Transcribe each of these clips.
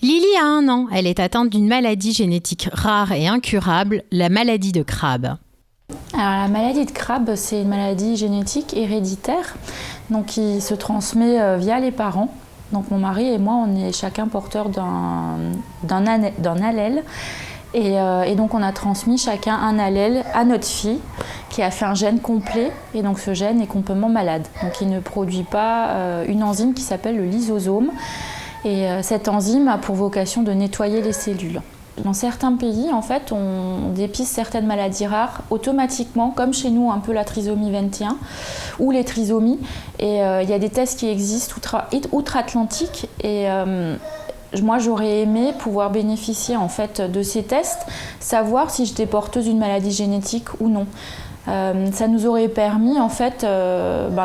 Lily a 1 an. Elle est atteinte d'une maladie génétique rare et incurable, la maladie de Crabbe. Alors, la maladie de Crabbe, c'est une maladie génétique héréditaire, donc qui se transmet via les parents. Donc mon mari et moi, on est chacun porteurs d'un allèle. Et donc on a transmis chacun un allèle à notre fille qui a fait un gène complet. Et donc ce gène est complètement malade. Donc il ne produit pas une enzyme qui s'appelle le lysosome. Et cette enzyme a pour vocation de nettoyer les cellules. Dans certains pays, en fait, on dépiste certaines maladies rares automatiquement, comme chez nous, un peu la trisomie 21 ou les trisomies. Et il y a des tests qui existent outre-Atlantique. Et moi, j'aurais aimé pouvoir bénéficier en fait de ces tests, savoir si j'étais porteuse d'une maladie génétique ou non. Ça nous aurait permis en fait,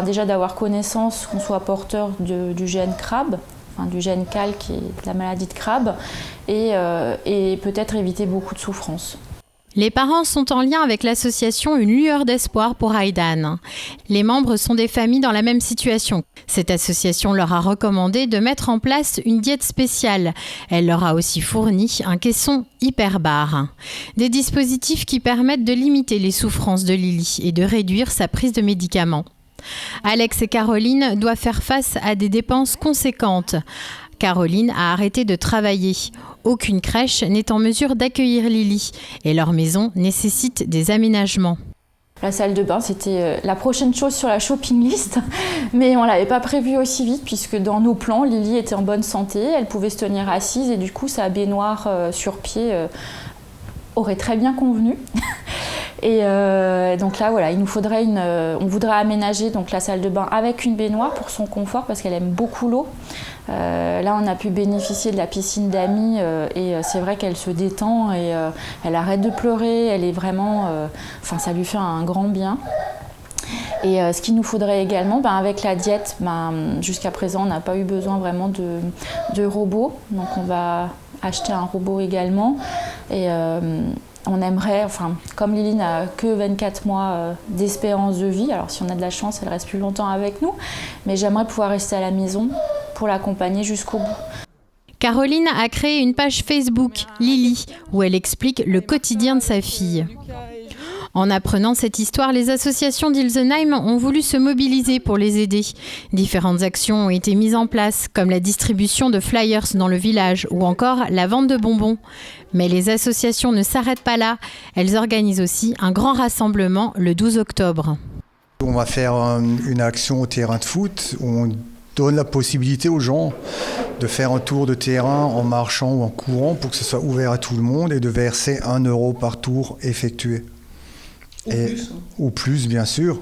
déjà d'avoir connaissance qu'on soit porteur du gène Crabbe, du gène CAL qui est la maladie de Crabbe, et peut-être éviter beaucoup de souffrance. Les parents sont en lien avec l'association Une lueur d'espoir pour Aidan. Les membres sont des familles dans la même situation. Cette association leur a recommandé de mettre en place une diète spéciale. Elle leur a aussi fourni un caisson hyperbare. Des dispositifs qui permettent de limiter les souffrances de Lily et de réduire sa prise de médicaments. Alex et Caroline doivent faire face à des dépenses conséquentes. Caroline a arrêté de travailler. Aucune crèche n'est en mesure d'accueillir Lily et leur maison nécessite des aménagements. La salle de bain, c'était la prochaine chose sur la shopping list, mais on ne l'avait pas prévu aussi vite puisque dans nos plans, Lily était en bonne santé, elle pouvait se tenir assise et du coup sa baignoire sur pied aurait très bien convenu. Et donc là, voilà, il nous faudrait on voudrait aménager donc la salle de bain avec une baignoire pour son confort parce qu'elle aime beaucoup l'eau. Là, on a pu bénéficier de la piscine d'amis et c'est vrai qu'elle se détend et elle arrête de pleurer. Elle est vraiment, ça lui fait un grand bien. Et ce qu'il nous faudrait également, avec la diète, jusqu'à présent, on n'a pas eu besoin vraiment de robots. Donc on va acheter un robot également. Et on aimerait, comme Lily n'a que 24 mois d'espérance de vie, alors si on a de la chance, elle reste plus longtemps avec nous, mais j'aimerais pouvoir rester à la maison pour l'accompagner jusqu'au bout. Caroline a créé une page Facebook, Lily, où elle explique le quotidien de sa fille. En apprenant cette histoire, les associations d'Ilsenheim ont voulu se mobiliser pour les aider. Différentes actions ont été mises en place, comme la distribution de flyers dans le village ou encore la vente de bonbons. Mais les associations ne s'arrêtent pas là. Elles organisent aussi un grand rassemblement le 12 octobre. On va faire une action au terrain de foot où on donne la possibilité aux gens de faire un tour de terrain en marchant ou en courant pour que ce soit ouvert à tout le monde et de verser 1 euro par tour effectué. Ou plus, bien sûr,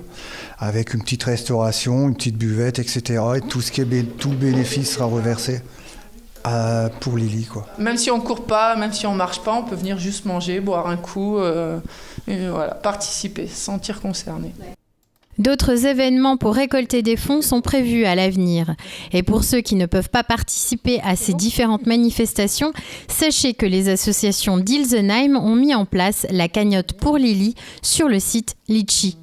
avec une petite restauration, une petite buvette, etc. Et tout le bénéfice sera reversé pour Lily, quoi. Même si on ne court pas, même si on ne marche pas, on peut venir juste manger, boire un coup, et voilà, participer, se sentir concerné. D'autres événements pour récolter des fonds sont prévus à l'avenir. Et pour ceux qui ne peuvent pas participer à ces différentes manifestations, sachez que les associations d'Ilsenheim ont mis en place la cagnotte pour Lily sur le site Litchi.